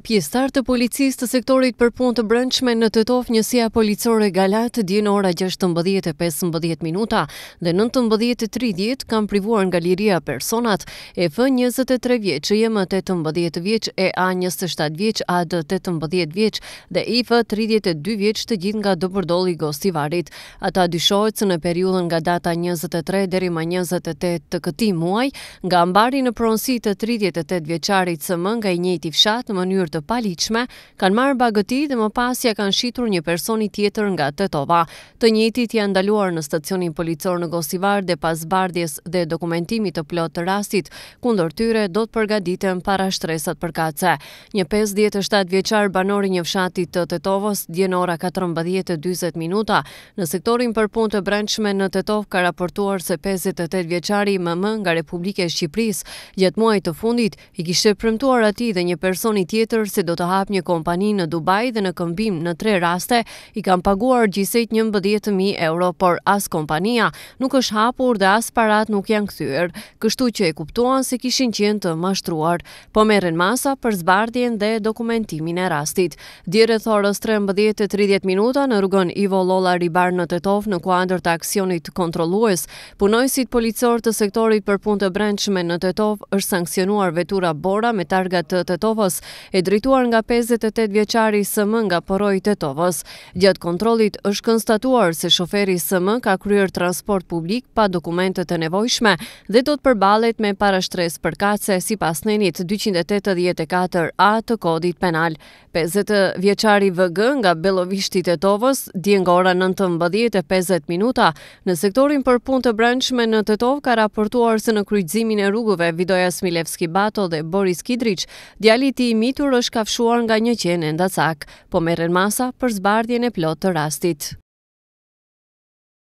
Pjesëtar të policisë të sektorit për punë të brendshme në Tetov, njësia policore Galat, dje në ora 16:15 minuta dhe 19:30 kanë privuar nga liria personat EF 23 vjeç, JM 18 vjeç, EA 27 vjeç, AD 18 vjeç dhe IF 32 vjeç, të gjithë nga Dobërdolli i Gostivarit. Ata dyshohet se në periudhën nga data 23 deri më 28 të këtij muaji, nga mbari në pronësi të 38 vjeçarit SM nga i njëjti fshat në mënyrë të paligjshme, kanë marrë bagëti dhe më pas ja kanë shitur një personi tjetër nga Tetova. Të njëjtit janë ndaluar në stacionin policor në Gostivar dhe pas bardhjes dhe dokumentimit të plot të rastit, kundër tyre do të përgatiten parashtresat përkatëse. Një 57 vjeçar banor i një fshati të Tetovës, dje në ora 14:40 minuta, në sektorin për punë të brendshme në Tetov ka raportuar se 58 vjeçari MM nga Republika e Shqipërisë gjatë muajit të fundit i kishte premtuar atij dhe një personi tjetër se do të hap një kompani në Dubai dhe në këmbim në 3 raste i kanë paguar gjithsej 11.000 euro, por as kompania nuk është hapur dhe as parat nuk janë kthyer, kështu që e kuptuan se kishin qenë të mashtruar. Po merren masa për zbardhjen dhe dokumentimin e rastit. Dje rreth orës 13:30 minuta në rrugën Ivo Lolla Ribar në Tetov, në kuadër të aksionit kontrollues, punojësit policor të sektorit për punë të brendshme në Tetov është sankcionuar vetura Bora me targa të Tetovës, e drejtuar nga 58 vjeçari SM nga Poroj i Tetovës. Gjatë kontrollit është konstatuar se shoferi SM ka kryer transport publik pa dokumentet e nevojshme dhe do të përballet me parashtresë përkatëse sipas nenit 284A të kodit penal. 50 vjeçari VG nga Bellovishti i Tetovës, dje nga ora 19:50 minuta, në sektorin për punë të brendshme në Tetov ka raportuar se në kryqëzimin e rrugëve Vidoja Smilevski Bato dhe Boris Kidriç, djali i tij i mitur është kafshuar nga një qenë endacak, po merren masa për zbardhjen e plot të rastit.